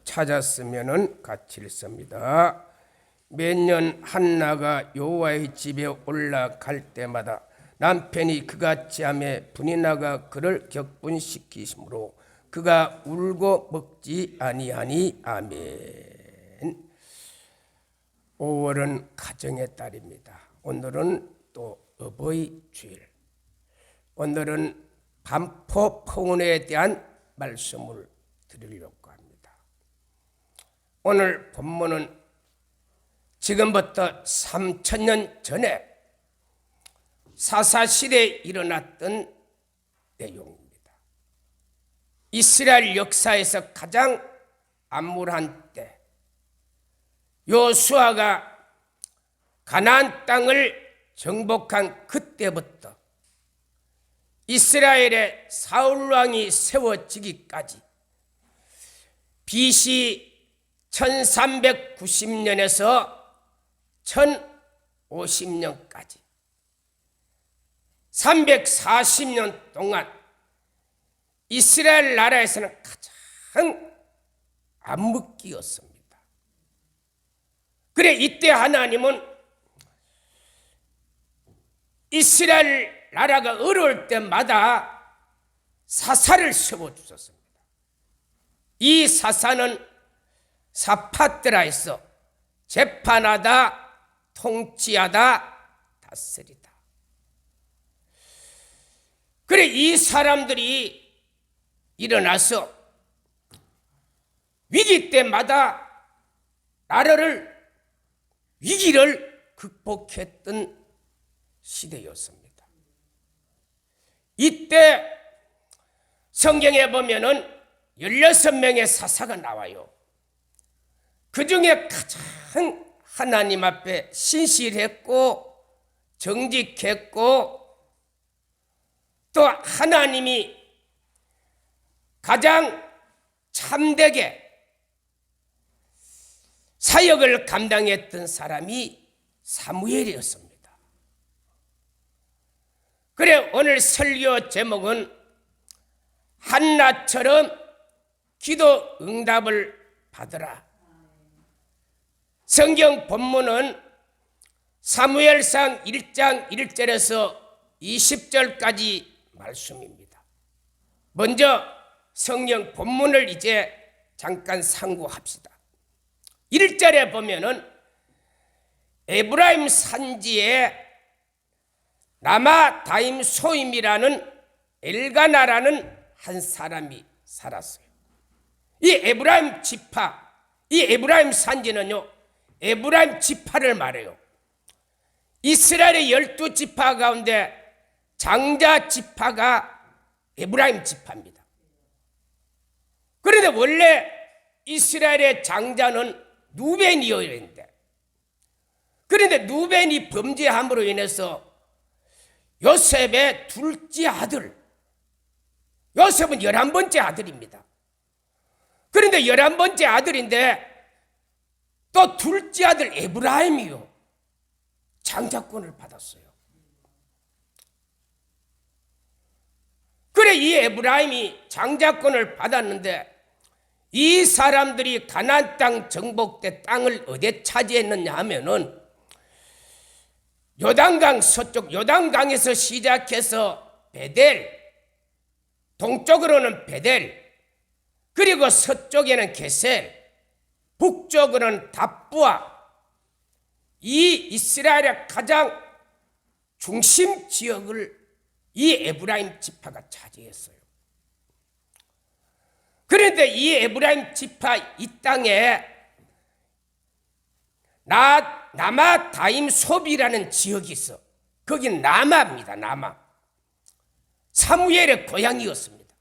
찾았으면은 같이 읽습니다. 매년 한나가 여호와의 집에 올라갈 때마다 남편이 그같이 하며 분이 나가 그를 격분시키심으로 그가 울고 먹지 아니하니. 아멘. 5월은 가정의 달입니다. 오늘은 또 어버이 주일. 오늘은 반포 포운에 대한 말씀을 드리려고 합니다. 오늘 본문은 지금부터 3000년 전에 사사시대에 일어났던 내용입니다. 이스라엘 역사에서 가장 암울한 때, 여호수아가 가나안 땅을 정복한 그때부터 이스라엘의 사울 왕이 세워지기까지 BC 1390년에서 1050년까지 340년 동안 이스라엘 나라에서는 가장 암흑기였습니다. 그래 이때 하나님은 이스라엘 나라가 어려울 때마다 사사를 세워주셨습니다. 이 사사는 사파트라에서 재판하다, 통치하다, 다스리다. 그래 이 사람들이 일어나서 위기 때마다 나라를 위기를 극복했던 시대였습니다. 이때 성경에 보면은 16명의 사사가 나와요. 그 중에 가장 하나님 앞에 신실했고 정직했고 또 하나님이 가장 참되게 사역을 감당했던 사람이 사무엘이었습니다. 그래 오늘 설교 제목은 한나처럼 기도 응답을 받으라. 성경 본문은 사무엘상 1장 1절에서 20절까지 말씀입니다. 먼저 성경 본문을 이제 잠깐 상고합시다. 1절에 보면은 에브라임 산지에 라마다임 소임이라는 엘가나라는 한 사람이 살았어요. 이 에브라임 지파, 이 에브라임 산지는요, 에브라임 지파를 말해요. 이스라엘의 12지파 가운데 장자 지파가 에브라임 지파입니다. 그런데 원래 이스라엘의 장자는 누벤이어야 했는데, 그런데 누벤이 범죄함으로 인해서 요셉의 둘째 아들, 요셉은 11번째 아들입니다. 그런데 11번째 아들인데 또 둘째 아들 에브라임이요, 장자권을 받았어요. 그래 이 에브라임이 장자권을 받았는데 이 사람들이 가나안 땅 정복 때 땅을 어디에 차지했느냐 하면은 요단강 서쪽, 요단강에서 시작해서 베델, 동쪽으로는 베델, 그리고 서쪽에는 게셀, 북쪽으로는 답부아, 이 이스라엘의 가장 중심 지역을 이 에브라임 지파가 차지했어요. 그런데 이 에브라임 지파 이 땅에 라마다임 솝이라는 지역이 있어. 거긴 라마입니다. 라마. 사무엘의 고향이었습니다.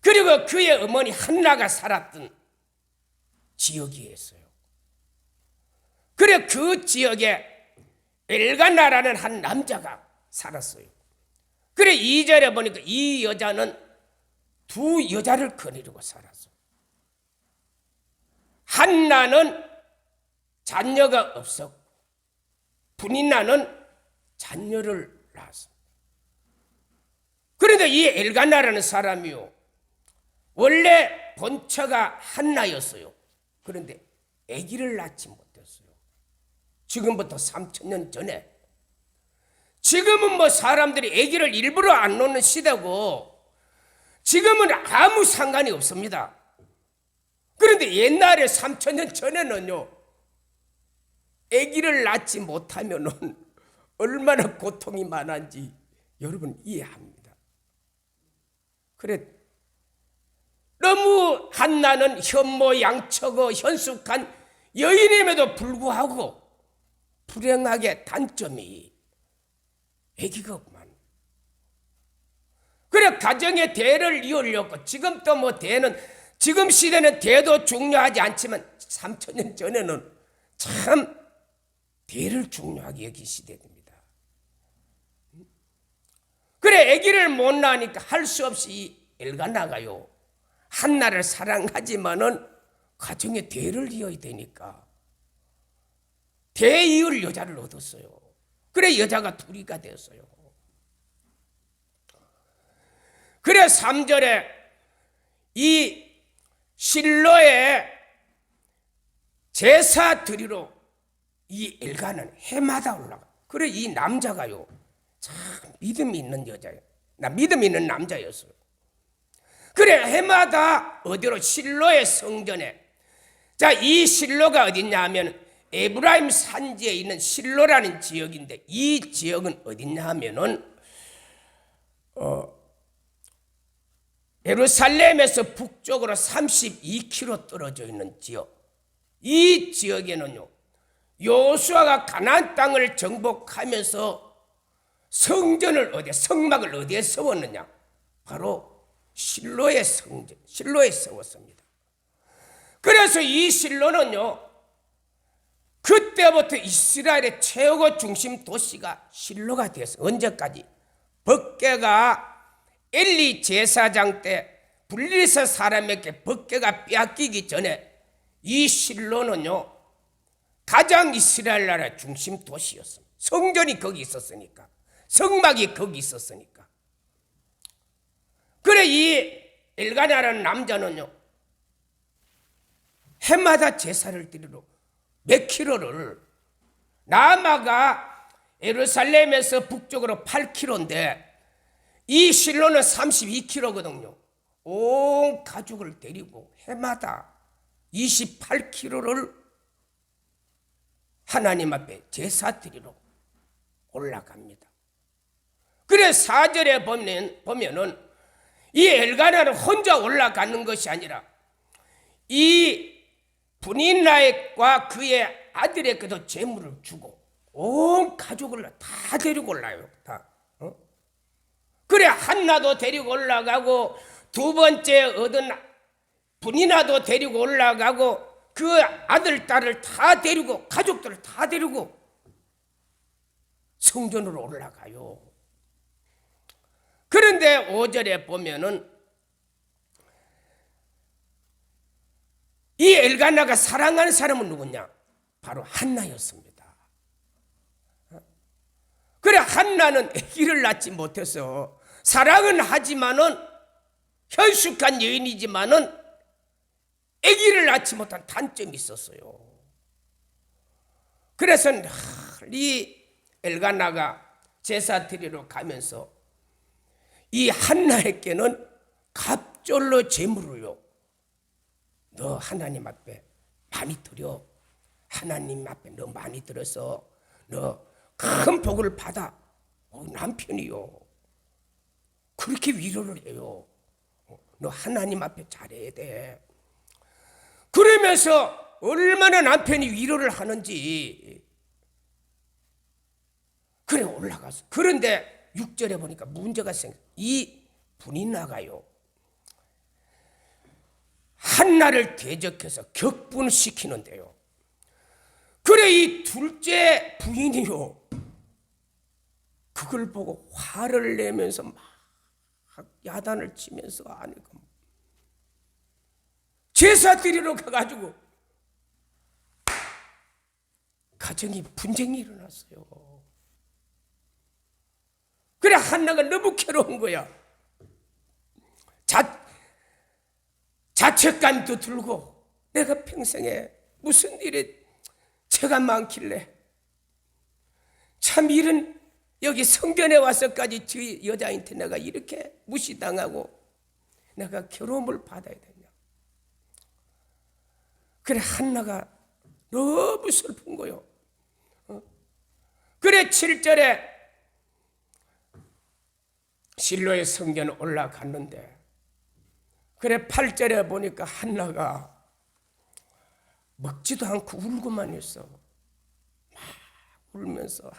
그리고 그의 어머니 한나가 살았던 지역이었어요. 그래 그 지역에 엘가나라는 한 남자가 살았어요. 그래 2절에 보니까 이 여자는 두 여자를 거느리고 살았어요. 한나는 자녀가 없었고 분인나는 자녀를 낳았습니다. 그런데 이 엘가나라는 사람이요, 원래 본처가 한나였어요. 그런데 아기를 낳지 못했어요. 지금부터 3000년 전에. 지금은 뭐 사람들이 아기를 일부러 안 놓는 시대고 지금은 아무 상관이 없습니다. 그런데 옛날에 3000년 전에는요, 아기를 낳지 못하면은 얼마나 고통이 많은지 여러분 이해합니다. 그래, 너무 한나는 현모양처고 현숙한 여인임에도 불구하고 불행하게 단점이 아기가 없만. 그래, 가정의 대를 이으려고 지금 또 뭐 대는, 지금 시대는 대도 중요하지 않지만 3000년 전에는 참 대를 중요하게 여기 시대입니다. 그래, 아기를 못 낳으니까 할 수 없이 엘가나가요, 한나를 사랑하지만은 가정의 대를 이어야 되니까 대 이을 여자를 얻었어요. 그래, 여자가 둘이가 되었어요. 그래, 3절에 이 실로에 제사 드리러 이 엘가나는 해마다 올라가. 그래, 이 남자가요, 참 믿음이 있는 여자예요. 믿음이 있는 남자였어요. 그래, 해마다 어디로? 실로의 성전에. 자, 이 실로가 어딨냐 하면 에브라임 산지에 있는 실로라는 지역인데, 이 지역은 어딨냐 하면은 예루살렘에서 북쪽으로 32km 떨어져 있는 지역. 이 지역에는요, 여호수아가 가나안 땅을 정복하면서 성전을 성막을 어디에 세웠느냐? 바로 실로의 성전, 실로에 세웠습니다. 그래서 이 실로는요, 그때부터 이스라엘의 최고 중심 도시가 실로가 되었어요. 언제까지? 법궤가 엘리 제사장 때 블리서 사람에게 법궤가 빼앗기기 전에 이 실로는요, 가장 이스라엘 나라의 중심 도시였습니다. 성전이 거기 있었으니까, 성막이 거기 있었으니까. 그래, 이 엘가나라는 남자는요, 해마다 제사를 드리러 몇 킬로를, 남아가 예루살렘에서 북쪽으로 8km인데 이 실로는 32km거든요. 온 가족을 데리고 해마다 28km를 하나님 앞에 제사 드리러 올라갑니다. 그래, 4절에 보면은 이 엘가나는 혼자 올라가는 것이 아니라 이 분인나액과 그의 아들에게도 재물을 주고 온 가족을 다 데리고 올라요. 다. 그래, 한나도 데리고 올라가고 두 번째 얻은 분인나도 데리고 올라가고 그 아들, 딸을 다 데리고 가족들을 다 데리고 성전으로 올라가요. 그런데 5절에 보면은 이 엘가나가 사랑하는 사람은 누구냐? 바로 한나였습니다. 그래, 한나는 아기를 낳지 못해서 사랑은 하지만은 현숙한 여인이지만은 아기를 낳지 못한 단점이 있었어요. 그래서 이 엘가나가 제사 드리러 가면서 이 한나에게는 갑절로 제물을요, 너 하나님 앞에 많이 드려. 하나님 앞에 너 많이 들어서 너 큰 복을 받아. 남편이요, 그렇게 위로를 해요. 너 하나님 앞에 잘해야 돼. 그러면서 얼마나 남편이 위로를 하는지. 그래, 올라가서. 그런데 6절에 보니까 문제가 생겨. 이 분이 나가요, 한나를 대적해서 격분시키는데요. 그래, 이 둘째 부인이요, 그걸 보고 화를 내면서 막 야단을 치면서 아내가 제사 드리러 가가지고 가정이 분쟁이 일어났어요. 그래, 한나가 너무 괴로운 거야. 자책감도 들고 내가 평생에 무슨 일에 죄가 많길래 참 이런 여기 성전에 와서까지 저 여자한테 내가 이렇게 무시당하고 내가 괴로움을 받아야 되냐. 그래 한나가 너무 슬픈 거요. 그래 7절에 실로의 성전 올라갔는데 그래 8절에 보니까 한나가 먹지도 않고 울고만 있어. 막 울면서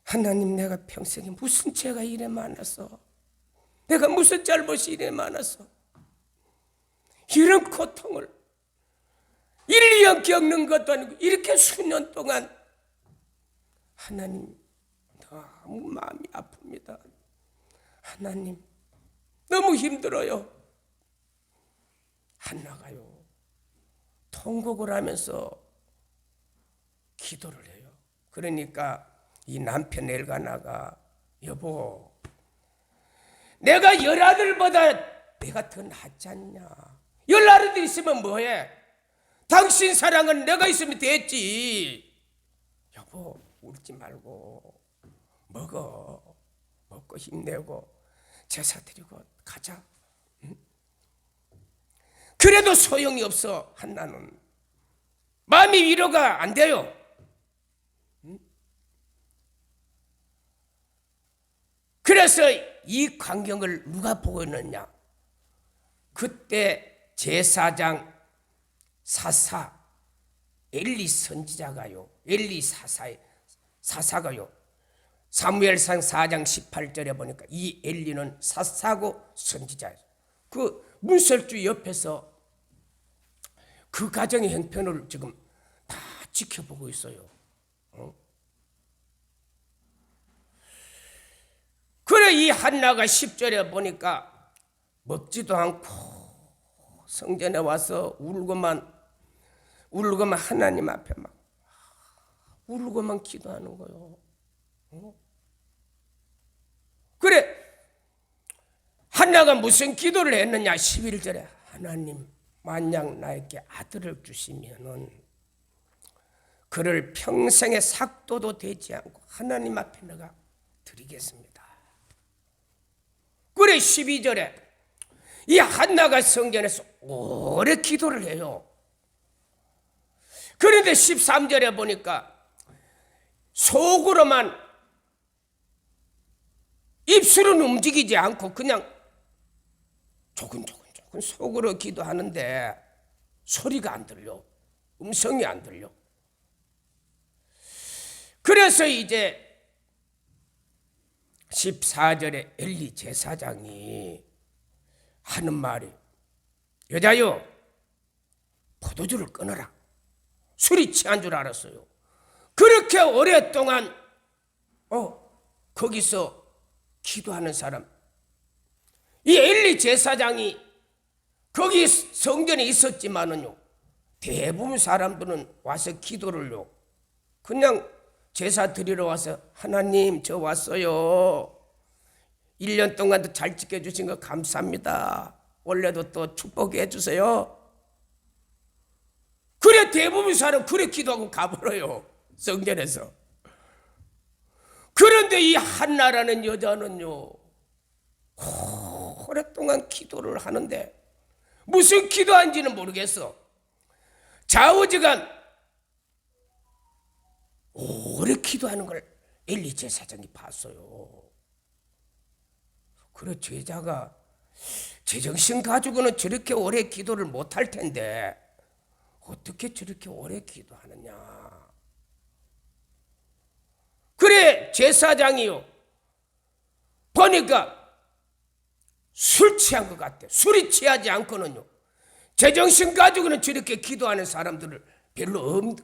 하나님 내가 평생에 무슨 죄가 이래 많았어. 내가 무슨 잘못이 이래 많았어. 이런 고통을 1, 2년 겪는 것도 아니고 이렇게 수년 동안 하나님 너무 마음이 아픕니다. 하나님 너무 힘들어요. 한나가요 통곡을 하면서 기도를 해요. 그러니까 이 남편 엘가나가 여보 내가 10아들보다 내가 더 낫지 않냐. 10아들 있으면 뭐해. 당신 사랑은 내가 있으면 됐지. 여보 울지 말고 먹고 힘내고 제사 드리고 가자. 응? 그래도 소용이 없어. 한나는 마음이 위로가 안 돼요. 응? 그래서 이 광경을 누가 보고 있느냐. 그때 제사장 사사 엘리 선지자가요. 엘리 사사가요. 사무엘상 4장 18절에 보니까 이 엘리는 사사고 선지자예요. 그 문설주 옆에서 그 가정의 형편을 지금 다 지켜보고 있어요. 그래 이 한나가 10절에 보니까 먹지도 않고 성전에 와서 울고만 하나님 앞에 막 울고만 기도하는 거요. 그래 한나가 무슨 기도를 했느냐. 11절에 하나님 만약 나에게 아들을 주시면은 그를 평생의 삭도도 되지 않고 하나님 앞에 내가 드리겠습니다. 그래 12절에 이 한나가 성전에서 오래 기도를 해요. 그런데 13절에 보니까 속으로만 입술은 움직이지 않고 그냥 조근조근 속으로 기도하는데 소리가 안 들려. 음성이 안 들려. 그래서 이제 14절에 엘리 제사장이 하는 말이 여자여 포도주를 끊어라. 술이 취한 줄 알았어요. 그렇게 오랫동안 거기서 기도하는 사람 이 엘리 제사장이 거기 성전에 있었지만은요 대부분 사람들은 와서 기도를요 그냥 제사 드리러 와서 하나님 저 왔어요. 1년 동안도 잘 지켜주신 거 감사합니다. 원래도 또 축복해 주세요. 그래 대부분 사람 그래 기도하고 가버려요. 성전에서. 그런데 이 한나라는 여자는요 오랫동안 기도를 하는데 무슨 기도한지는 모르겠어. 좌우지간 오래 기도하는 걸 엘리 제사장이 봤어요. 그래 제자가 제정신 가지고는 저렇게 오래 기도를 못할 텐데 어떻게 저렇게 오래 기도하느냐. 그래 제사장이요 보니까 술 취한 것 같아. 술이 취하지 않고는요 제정신 가지고는 저렇게 기도하는 사람들을 별로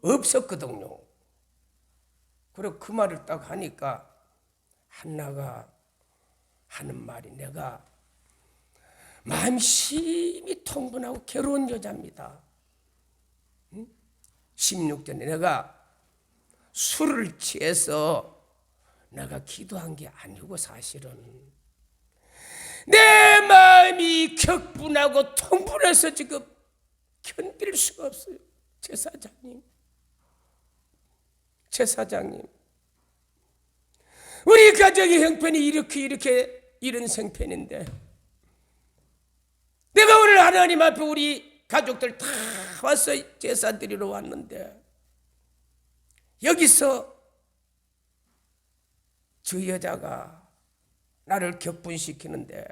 없었거든요. 그래 그 말을 딱 하니까 한나가 하는 말이 내가 마음이 심히 통분하고 괴로운 여자입니다. 16절에 내가 술을 취해서 내가 기도한 게 아니고 사실은 내 마음이 격분하고 통분해서 지금 견딜 수가 없어요. 제사장님, 우리 가정의 형편이 이렇게 이런 생편인데 내가 오늘 하나님 앞에 우리 가족들 다 와서 제사 드리러 왔는데 여기서 저 여자가 나를 격분시키는데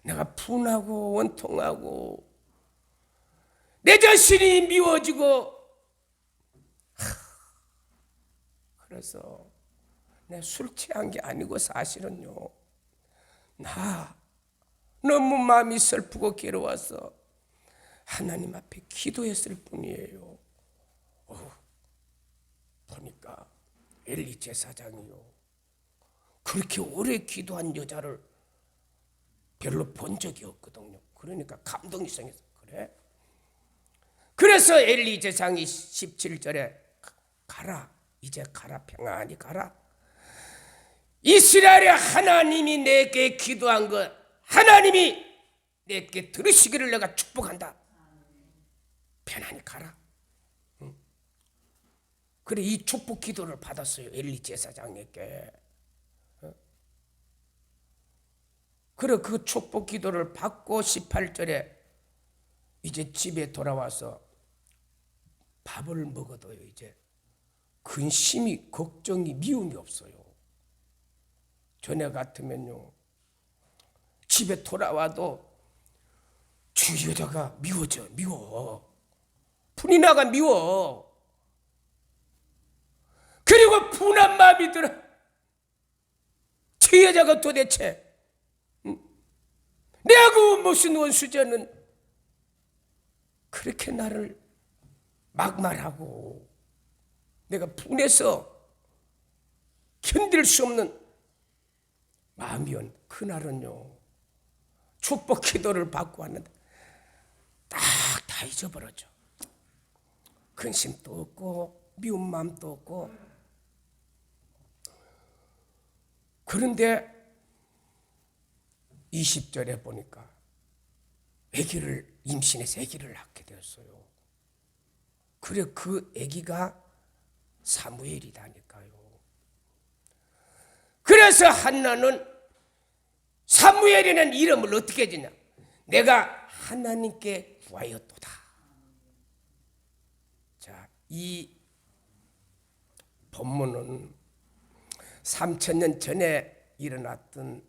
내가 분하고 원통하고 내 자신이 미워지고 그래서 내 술 취한 게 아니고 사실은요 나 너무 마음이 슬프고 괴로워서 하나님 앞에 기도했을 뿐이에요. 보니까 엘리 제사장이요 그렇게 오래 기도한 여자를 별로 본 적이 없거든요. 그러니까 감동이 생겨서 그래. 그래서 엘리 제사장이 17절에 가라, 이제 가라, 평안히 가라. 이스라엘의 하나님이 내게 기도한 것 하나님이 내게 들으시기를 내가 축복한다. 편안히 가라. 그래 이 축복 기도를 받았어요. 엘리 제사장에게. 그래 그 축복 기도를 받고 18절에 이제 집에 돌아와서 밥을 먹어도요 이제 근심이 걱정이 미움이 없어요. 전에 같으면요 집에 돌아와도 주 여자가 미워 분이 나가 미워. 그리고 분한 마음이 들어. 저 여자가 도대체 내하고 무슨 원수자는 그렇게 나를 막말하고 내가 분해서 견딜 수 없는 마음이온 그날은요 축복 기도를 받고 왔는데 딱 다 잊어버렸죠. 근심도 없고 미운 마음도 없고. 그런데 20절에 보니까 임신해서 아기를 낳게 되었어요. 그래 그 아기가 사무엘이다니까요. 그래서 한나는 사무엘이라는 이름을 어떻게 지냐? 내가 하나님께 구하였도다. 자, 이 본문은 3000년 전에 일어났던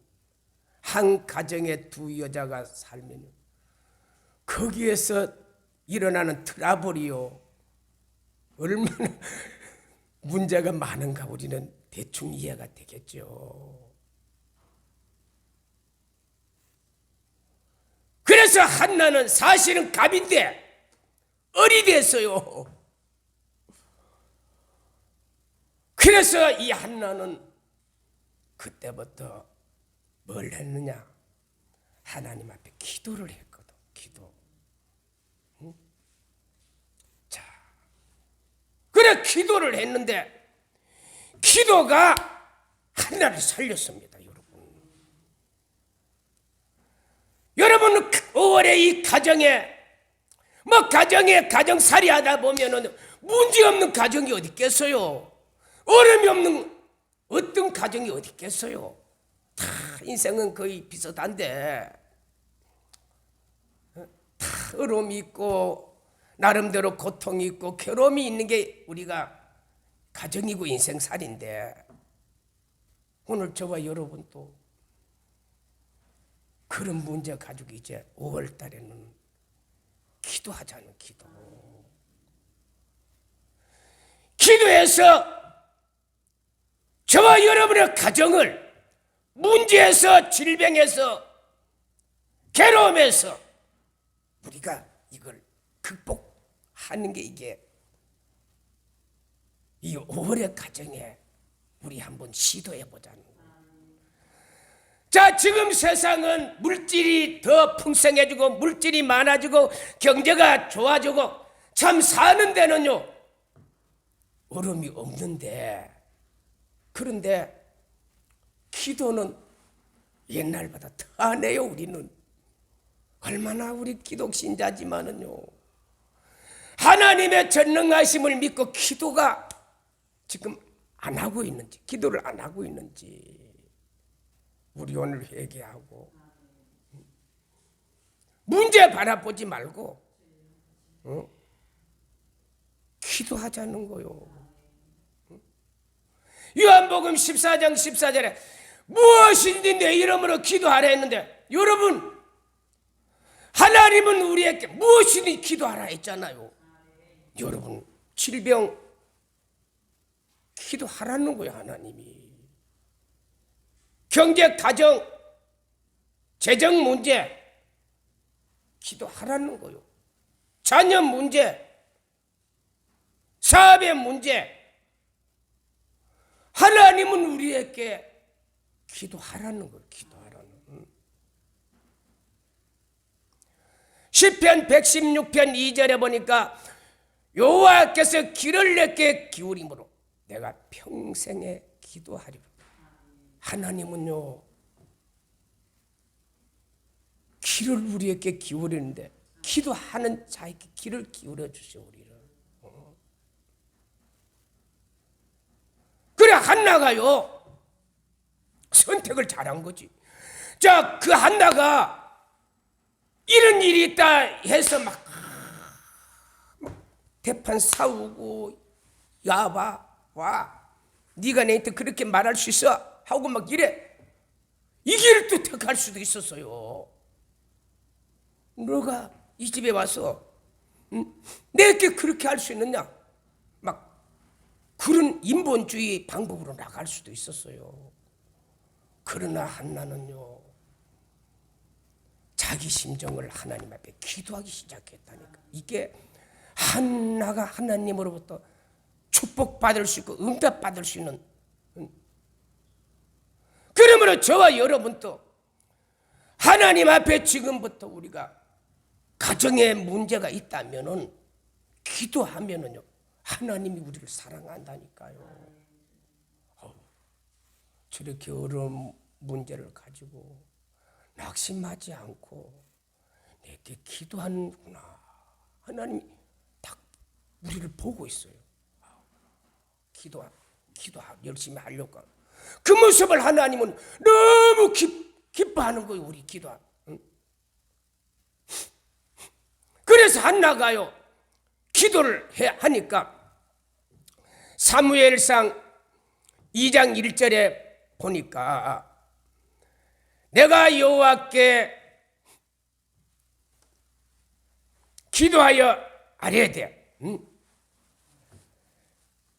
한 가정의 두 여자가 살면 거기에서 일어나는 트러블이요 얼마나 문제가 많은가 우리는 대충 이해가 되겠죠. 그래서 한나는 사실은 갑인데 어리 됐어요. 그래서 이 한나는 그때부터 뭘 했느냐? 하나님 앞에 기도를 했거든. 기도. 응? 자, 그래 기도를 했는데 기도가 한나를 살렸습니다, 여러분. 여러분 5월에 이 가정에 가정살이 하다 보면은 문제 없는 가정이 어디 있겠어요? 어려움이 없는 어떤 가정이 어디 있겠어요? 다 인생은 거의 비슷한데 다 어려움이 있고 나름대로 고통이 있고 괴로움이 있는 게 우리가 가정이고 인생살인데 오늘 저와 여러분도 그런 문제 가지고 이제 5월 달에는 기도하자는 기도. 기도해서 저와 여러분의 가정을 문제에서 질병에서 괴로움에서 우리가 이걸 극복하는 게 이게 이 5월의 가정에 우리 한번 시도해보자는 거예요. 자, 지금 세상은 물질이 더 풍성해지고 물질이 많아지고 경제가 좋아지고 참 사는 데는요 어려움이 없는데 그런데 기도는 옛날보다 더하네요. 우리는 얼마나 우리 기독 신자지만은요, 하나님의 전능하심을 믿고 기도가 지금 안 하고 있는지, 기도를 안 하고 있는지 우리 오늘 회개하고 문제 바라보지 말고 기도하자는 거요. 요한복음 14장 14절에 무엇인지 내 이름으로 기도하라 했는데, 여러분, 하나님은 우리에게 무엇이든 기도하라 했잖아요. 여러분, 질병 기도하라는 거예요. 하나님이 경제, 가정, 재정 문제 기도하라는 거예요. 자녀 문제, 사업의 문제, 하나님은 우리에게 기도하라는 거예요. 기도하라는. 시편 116편 2절에 보니까 여호와께서 귀를 내게 기울임으로 내가 평생에 기도하리라. 하나님은요, 귀를 우리에게 기울이는데 기도하는 자에게 귀를 기울여 주시오. 우리를. 그래, 한나가요 선택을 잘한 거지. 자, 그 한나가 이런 일이 있다 해서 막 대판 싸우고, 야봐 와 네가 내한테 그렇게 말할 수 있어 하고 막 이래. 이 길을 또 택할 수도 있었어요. 너가 이 집에 와서 내게 그렇게 할 수 있느냐, 막 그런 인본주의 방법으로 나갈 수도 있었어요. 그러나 한나는요, 자기 심정을 하나님 앞에 기도하기 시작했다니까. 이게 한나가 하나님으로부터 축복받을 수 있고 응답받을 수 있는. 그러므로 저와 여러분도 하나님 앞에 지금부터 우리가 가정에 문제가 있다면은 기도하면은요, 하나님이 우리를 사랑한다니까요. 저렇게 어려운 문제를 가지고 낙심하지 않고 내게 기도하는구나. 하나님이 딱 우리를 보고 있어요. 기도 열심히 하려고. 그 모습을 하나님은 너무 기뻐하는 거예요. 우리 기도하. 그래서 한나가요, 기도를 하니까 사무엘상 2장 1절에 보니까 내가 여호와께 기도하여 아뢰되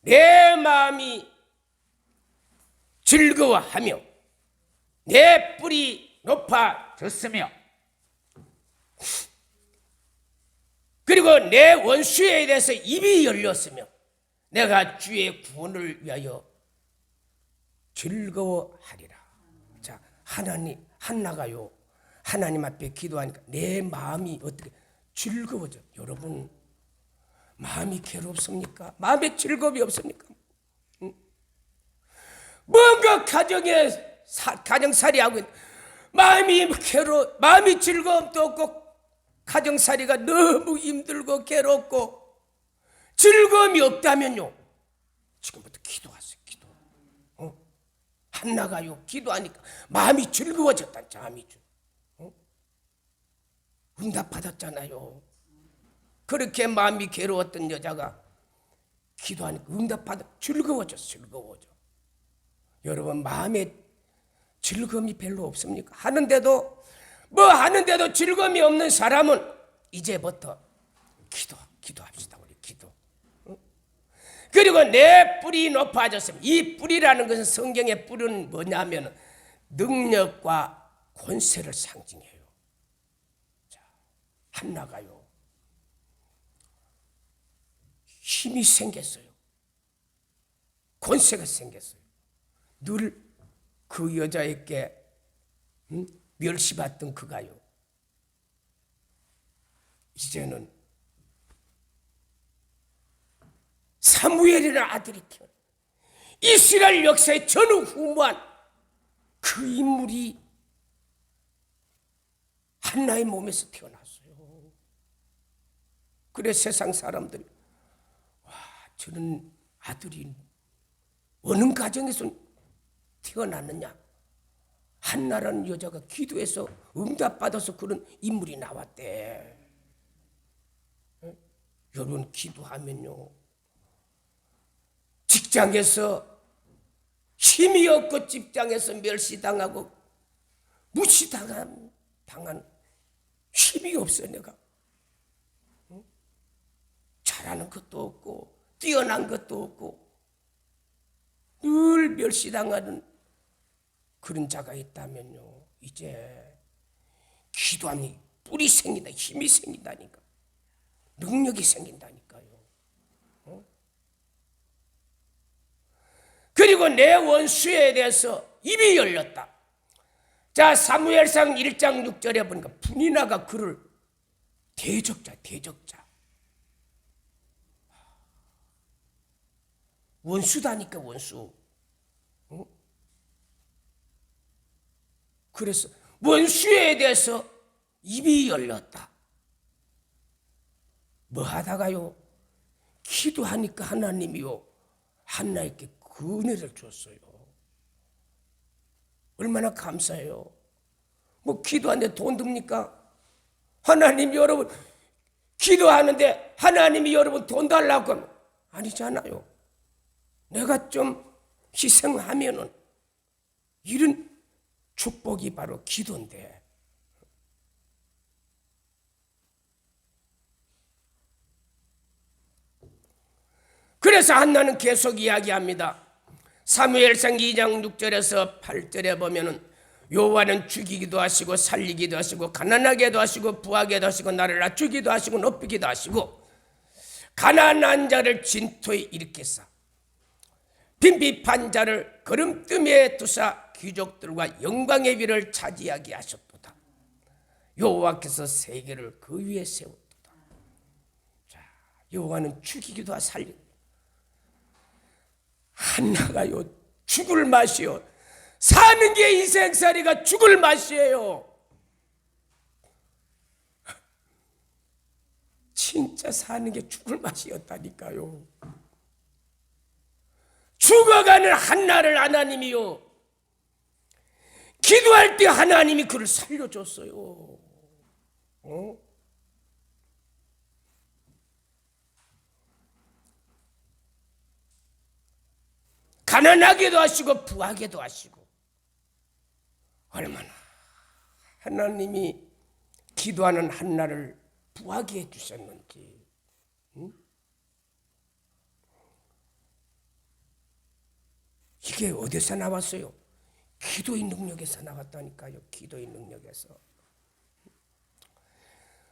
내 마음이 즐거워하며 내 뿔이 높아졌으며 그리고 내 원수에 대해서 입이 열렸으며 내가 주의 구원을 위하여 즐거워하리라. 자, 한나가요, 하나님 앞에 기도하니까 내 마음이 어떻게 즐거워져. 여러분, 마음이 괴롭습니까? 마음에 즐거움이 없습니까? 뭔가 가정살이하고 마음이 즐거움도 없고 가정살이가 너무 힘들고 괴롭고 즐거움이 없다면요, 지금부터 기도하세요. 기도. 한나가요, 기도하니까 마음이 즐거워졌다. 마음이 응답받았잖아요. 그렇게 마음이 괴로웠던 여자가 기도하니까 응답받아 즐거워져. 여러분, 마음에 즐거움이 별로 없습니까? 하는데도 즐거움이 없는 사람은 이제부터 기도합시다. 우리 기도. 그리고 내 뿔이 높아졌으면, 이 뿔이라는 것은 성경의 뿔은 뭐냐면 능력과 권세를 상징해요. 자, 한나가요, 힘이 생겼어요. 권세가 생겼어요. 늘 그 여자에게 멸시받던 그가요, 이제는 사무엘이라는 아들이 태어나 이스라엘 역사에 전후무한 그 인물이 한나의 몸에서 태어났어요. 그래 세상 사람들이 와, 저는 아들이 어느 가정에서 태어났느냐. 한나라는 여자가 기도해서 응답받아서 그런 인물이 나왔대. 여러분 기도하면요, 직장에서 힘이 없고 직장에서 멸시당하고 무시당한 힘이 없어. 내가 잘하는 것도 없고 뛰어난 것도 없고 늘 멸시당하는 그런 자가 있다면요, 이제 기도하면 뿔이 생긴다. 힘이 생긴다니까. 능력이 생긴다니까요. 그리고 내 원수에 대해서 입이 열렸다. 자, 사무엘상 1장 6절에 보니까 분이나가 그를 대적자. 원수다니까, 원수. 그래서 원수에 대해서 입이 열렸다. 뭐 하다가요, 기도하니까 하나님이요, 한나에게 그 은혜를 줬어요. 얼마나 감사해요. 뭐 기도하는데 돈 듭니까? 하나님, 여러분 기도하는데 하나님이 여러분 돈 달라고 하면 아니잖아요. 내가 좀 희생하면은 이런 축복이 바로 기도인데. 그래서 한나는 계속 이야기합니다. 사무엘상 2장 6절에서 8절에 보면은 여호와는 죽이기도 하시고 살리기도 하시고 가난하게도 하시고 부하게도 하시고 나를 낮추기도 하시고 높이기도 하시고 가난한 자를 진토에 일으키사 빈비판 자를 거름뜸에 두사 귀족들과 영광의 위를 차지하게 하셨도다. 여호와께서 세계를 그 위에 세웠도다. 자, 여호와는 죽이기도 하고 살리기도. 한나가요, 죽을 맛이요. 사는 게 인생살이가 죽을 맛이에요. 진짜 사는 게 죽을 맛이었다니까요. 죽어가는 한나를 하나님이요, 기도할 때 하나님이 그를 살려줬어요. 가난하게도 하시고 부하게도 하시고. 얼마나 하나님이 기도하는 한나를 부하게 해주셨는지. 이게 어디서 나왔어요? 기도의 능력에서 나왔다니까요. 기도의 능력에서.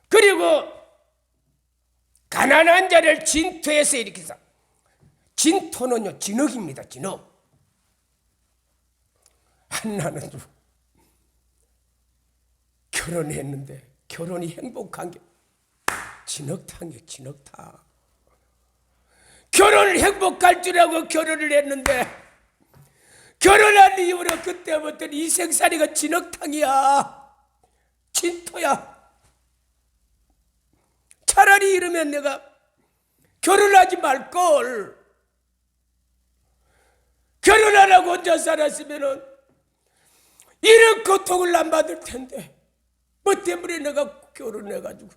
그리고 가난한 자를 진토에서 일으키사. 진토는요, 진흙입니다. 진흙. 한나는 결혼했는데 결혼이 행복한 게 진흙탕이에요. 진흙탕. 결혼을 행복할 줄 알고 결혼을 했는데 결혼한 이후로 그때부터 인생살이가 진흙탕이야. 진토야. 차라리 이러면 내가 결혼하지 말걸. 결혼 안 하고 혼자 살았으면 이런 고통을 안 받을 텐데 뭐 때문에 내가 결혼해가지고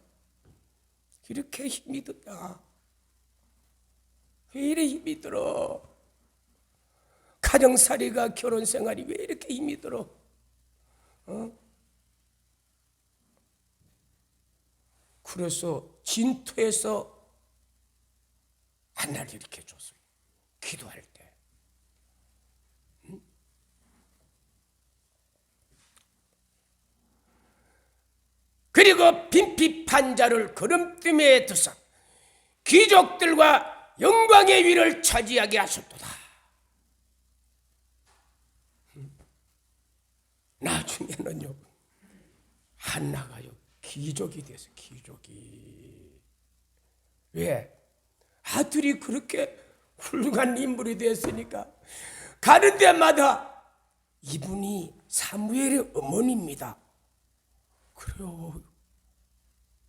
이렇게 힘이 드냐. 왜 이래 힘이 들어. 가정살이가, 결혼생활이 왜 이렇게 힘이 들어. 그래서 진토에서 한나를 이렇게 줬어요. 기도할 때. 그리고 빈핍한 자를 거름뜸에 두사 귀족들과 영광의 위를 차지하게 하셨도다. 나중에는요, 한나가요, 귀족이 돼서. 귀족이. 왜? 아들이 그렇게 훌륭한 인물이 됐으니까 가는 데마다 이분이 사무엘의 어머니입니다. 그래요.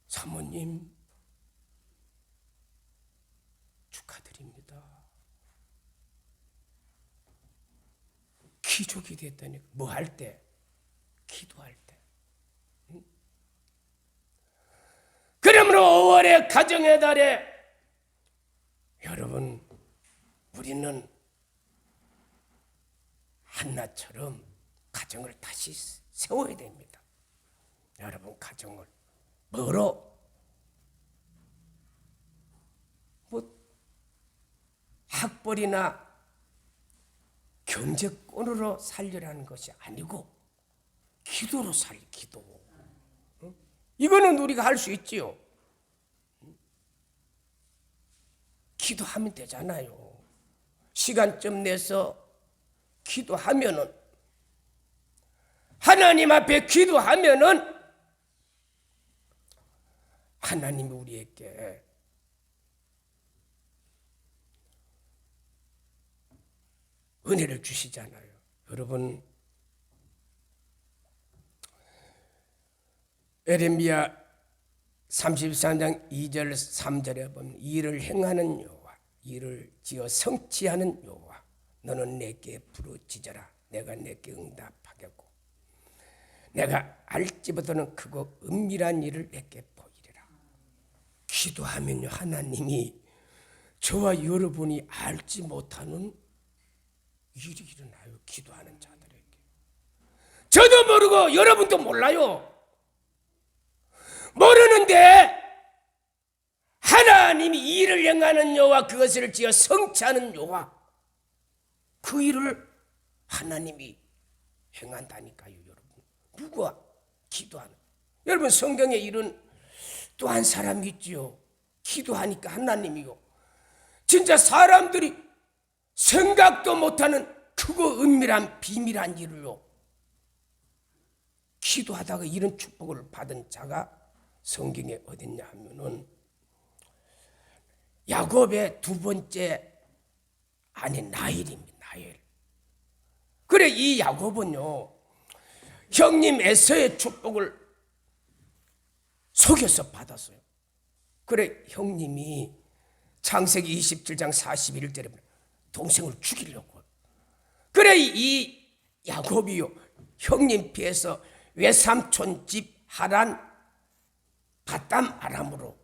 사모님 축하드립니다. 기족이 됐다니. 뭐 할 때? 기도할 때. 그러므로 5월의 가정의 달에 여러분, 우리는 한나처럼 가정을 다시 세워야 됩니다. 여러분, 가정을 뭐로? 뭐 학벌이나 경제권으로 살려라는 것이 아니고 기도로 기도. 이거는 우리가 할 수 있지요. 기도하면 되잖아요. 시간 좀 내서 기도하면은, 하나님 앞에 기도하면은 하나님이 우리에게 은혜를 주시잖아요. 여러분, 에레미야 33장 2절 3절에 보면 이를 행하는 여호와, 이를 지어 성취하는 여호와, 너는 내게 부르짖어라. 내가 내게 응답하겠고 내가 알지보다는 크고 은밀한 일을 내게 보이리라. 기도하면요, 하나님이 저와 여러분이 알지 못하는 일이 일어나요. 기도하는 자들에게. 저도 모르고 여러분도 몰라요. 모르는데 하나님이 이 일을 행하는 여호와, 그것을 지어 성취하는 여호와, 그 일을 하나님이 행한다니까요. 여러분, 누가? 기도하는. 여러분, 성경에 이런 또 한 사람이 있지요. 기도하니까 하나님이요, 진짜 사람들이 생각도 못하는 크고 은밀한 비밀한 일을요, 기도하다가 이런 축복을 받은 자가 성경에 어딨냐 하면은 야곱의 두 번째 아내 라헬입니다. 라헬. 그래, 이 야곱은요, 형님 에서의 축복을 속여서 받았어요. 그래, 형님이 창세기 27장 41절에 동생을 죽이려고. 그래, 이 야곱이요, 형님 피해서 외삼촌 집 하란 바담 아람으로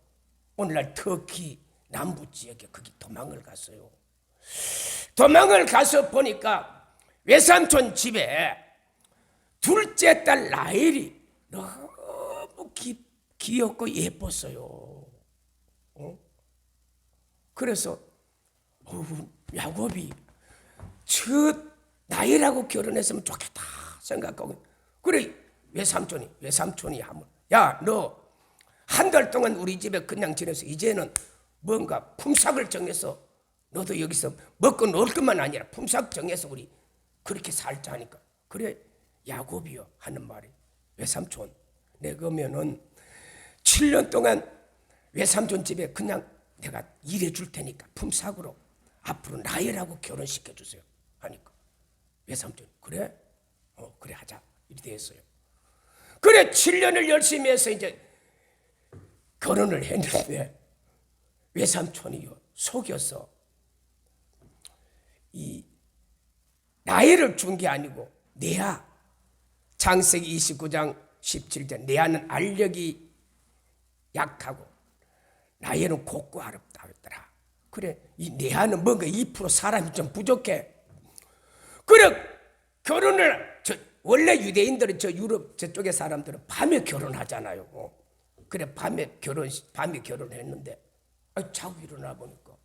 오늘날 터키 남부 지역에 거기 도망을 갔어요. 도망을 가서 보니까 외삼촌 집에 둘째 딸 라헬이 너무 귀엽고 예뻤어요. 그래서 야곱이 저 라헬하고 결혼했으면 좋겠다 생각하고, 그래, 외삼촌이 하면, 야, 너 한 달 동안 우리 집에 그냥 지내서 이제는 뭔가 품삯을 정해서 너도 여기서 먹고 놀 것만 아니라 품삯 정해서 우리 그렇게 살자 하니까, 그래, 야곱이요 하는 말이, 외삼촌, 내 그러면은 7년 동안 외삼촌 집에 그냥 내가 일해 줄 테니까 품삯으로 앞으로 라헬하고 결혼시켜 주세요 하니까 외삼촌, 그래? 그래, 하자. 이렇게 됐어요. 그래, 7년을 열심히 해서 이제 결혼을 했는데 외삼촌이요, 속여서 이 라헬을 준 게 아니고 레아, 창세기 29장 17절, 레아는 알력이 약하고 라헬은 곱고 아름다웠더라. 그래, 이 레아는 뭔가 2% 사람이 좀 부족해. 그래, 결혼을, 원래 유대인들은 저 유럽 저쪽의 사람들은 밤에 결혼하잖아요. 그래, 밤에 결혼했는데 자고 일어나 보니까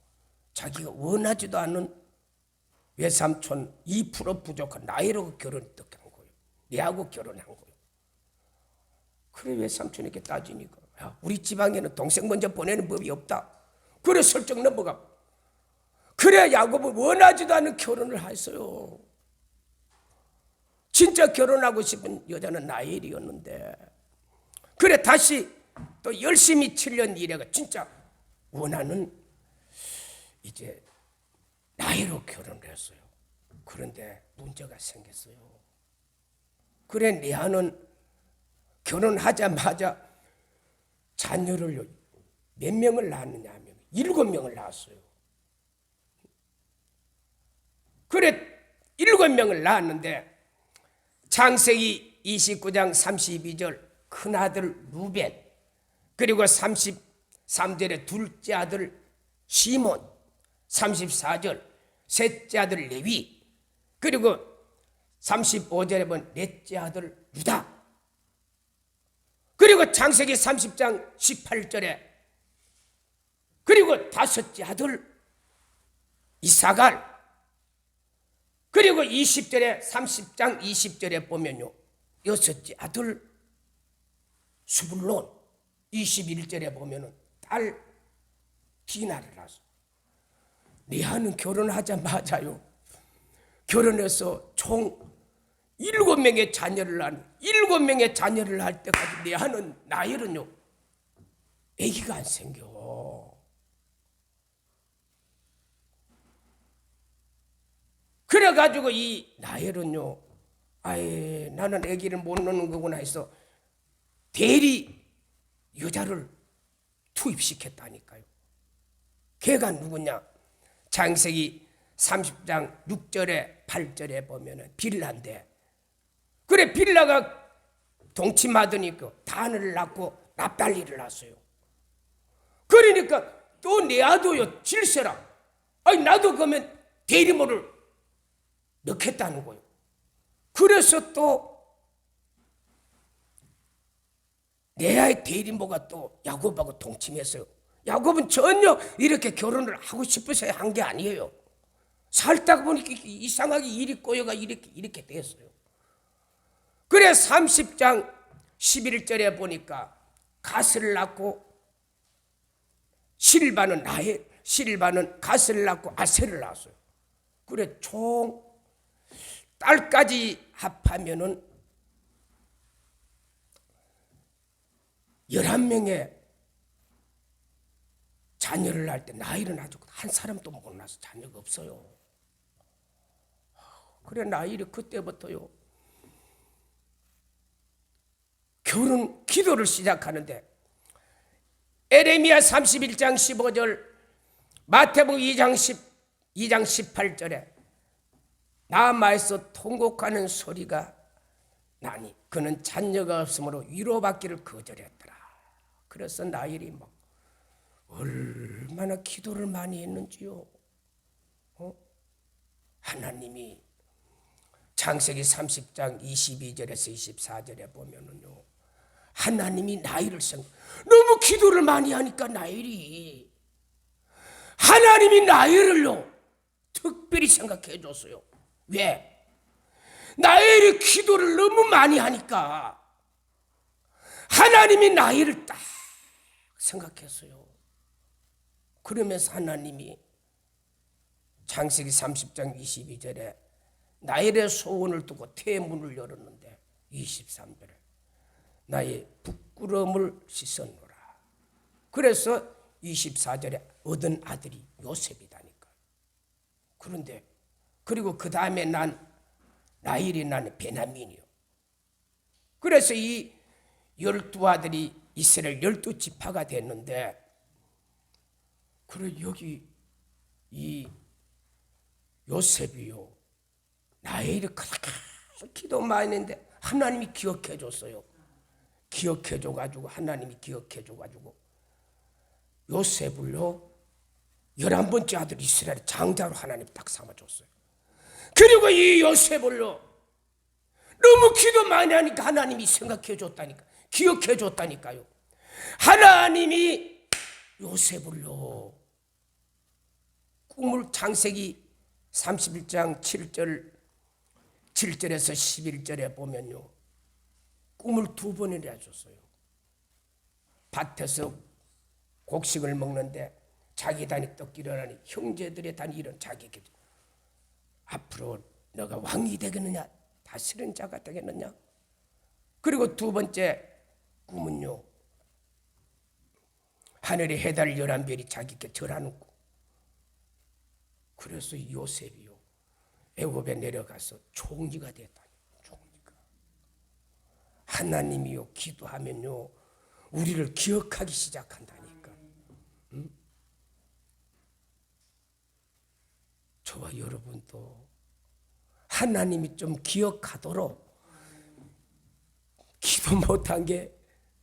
자기가 원하지도 않는 외삼촌 2% 부족한 라헬하고 결혼한 거예요. 레아하고 결혼한 거예요. 그래, 외삼촌에게 따지니까, 야, 우리 지방에는 동생 먼저 보내는 법이 없다. 그래, 설정 넘어가. 그래, 야곱은 원하지도 않는 결혼을 했어요. 진짜 결혼하고 싶은 여자는 라헬이었는데, 그래, 다시 또 열심히 7년 일해가 진짜 원하는 이제 라헬로 결혼을 했어요. 그런데 문제가 생겼어요. 그래, 레아는 결혼하자마자 자녀를 몇 명을 낳았느냐 하면 7명을 낳았어요. 그래 7명을 낳았는데 창세기 29장 32절 큰아들 루벤, 그리고 33절에 둘째 아들 시몬, 34절 셋째 아들 레위, 그리고 35절에 보면 넷째 아들 유다, 그리고 창세기 30장 18절에 그리고 다섯째 아들 이사갈, 그리고 20절에 30장 20절에 보면요 여섯째 아들 수불론, 21절에 보면은 딸 디나를 낳았어. 레아는 결혼하자마자요 결혼해서 총 7명의 자녀를 낳은 7명의 자녀를 낳을 때까지 레아는 나엘은요 아기가 안 생겨. 그래가지고 이 나엘은요 아예 나는 아기를 못 낳는 거구나 해서 대리 여자를 투입시켰다니까요. 걔가 누구냐? 창세기 30장 6절에 8절에 보면은 빌라인데, 그래 빌라가 동침하더니까 단을 낳고 납달리를 낳았어요. 그러니까 또 레아도요 질세라. 아니 나도 그러면 대리모를 넣겠다는 거예요. 그래서 또 레아의 대리모가 또 야곱하고 동침했어요. 야곱은 전혀 이렇게 결혼을 하고 싶어서 한 게 아니에요. 살다 보니까 이상하게 일이 꼬여가 이렇게 됐어요. 그래 30장 11절에 보니까 가스를 낳고 실바는 가스를 낳고 아셀을 낳았어요. 그래 총 딸까지 합하면은 11명의 자녀를 낳을 때 나일은 아주 한 사람도 못 낳아서 자녀가 없어요. 그래 나일이 그때부터요 결혼 기도를 시작하는데 에레미야 31장 15절, 마태복음 2장 18절에 남아에서 통곡하는 소리가 나니 그는 자녀가 없으므로 위로받기를 거절했더라. 그래서 나일이 막 얼마나 기도를 많이 했는지요. 하나님이 창세기 30장 22절에서 24절에 보면은요 하나님이 나일을 너무 기도를 많이 하니까 나일이 하나님이 나일을요 특별히 생각해 줬어요. 왜? 나일이 기도를 너무 많이 하니까 하나님이 나일을 딱 생각했어요. 그러면서 하나님이 창세기 30장 22절에 나일의 소원을 두고 태문을 열었는데 23절에 나의 부끄러움을 씻었노라. 그래서 24절에 얻은 아들이 요셉이다니까. 그런데 그리고 그 다음에 나일이 난 베냐민이요. 그래서 이 12아들이 이스라엘 12지파가 됐는데, 그래 여기 이 요셉이요 나일이 그렇게 기도 많이 했는데 하나님이 기억해 줬어요. 기억해 줘가지고 하나님이 기억해 줘가지고 요셉을요 11번째 아들 이스라엘 장자로 하나님 딱 삼아줬어요. 그리고 이 요셉을요 너무 기도 많이 하니까 하나님이 생각해 줬다니까, 기억해 줬다니까요. 하나님이 요셉을요 꿈을 창세기 31장 7절에서 11절에 보면요 꿈을 2번이나 줬어요. 밭에서 곡식을 먹는데 자기 단이 떡 일어나니 형제들의 단이 이런 자기에게 앞으로 너가 왕이 되겠느냐 다스리는 자가 되겠느냐. 그리고 2번째 꿈은요 하늘의 해달 11별이 자기께 절하는 꿈. 그래서 요셉이요 애굽에 내려가서 총리가 됐다니. 총리가 하나님이요 기도하면요 우리를 기억하기 시작한다니까. 응? 저와 여러분도 하나님이 좀 기억하도록 기도 못한 게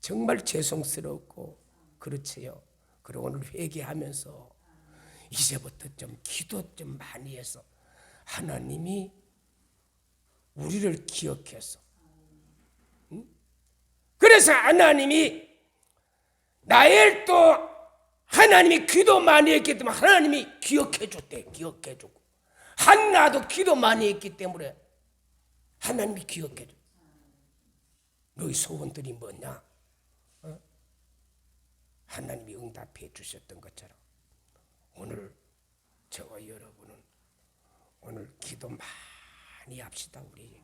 정말 죄송스럽고 그렇지요. 그리고 오늘 회개하면서 이제부터 좀 기도 좀 많이 해서 하나님이 우리를 기억해서, 응? 그래서 하나님이 나엘 또 하나님이 기도 많이 했기 때문에 하나님이 기억해 줬대. 기억해 주고 한나도 기도 많이 했기 때문에 하나님이 기억해 줘. 너희 소원들이 뭐냐? 하나님이 응답해 주셨던 것처럼 오늘 저와 여러분은 오늘 기도 많이 합시다 우리.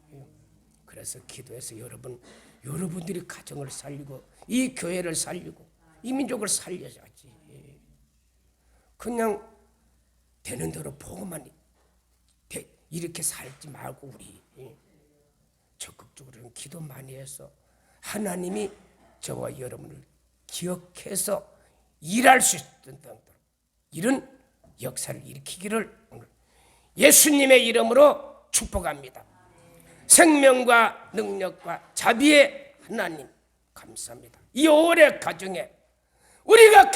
그래서 기도해서 여러분들이 가정을 살리고 이 교회를 살리고 이 민족을 살려야지. 그냥 되는 대로 보고만 이렇게 살지 말고 우리 적극적으로 기도 많이 해서 하나님이 저와 여러분을 기억해서 일할 수 있도록 이런 역사를 일으키기를 오늘 예수님의 이름으로 축복합니다. 생명과 능력과 자비의 하나님 감사합니다. 이 오래 가정에 우리가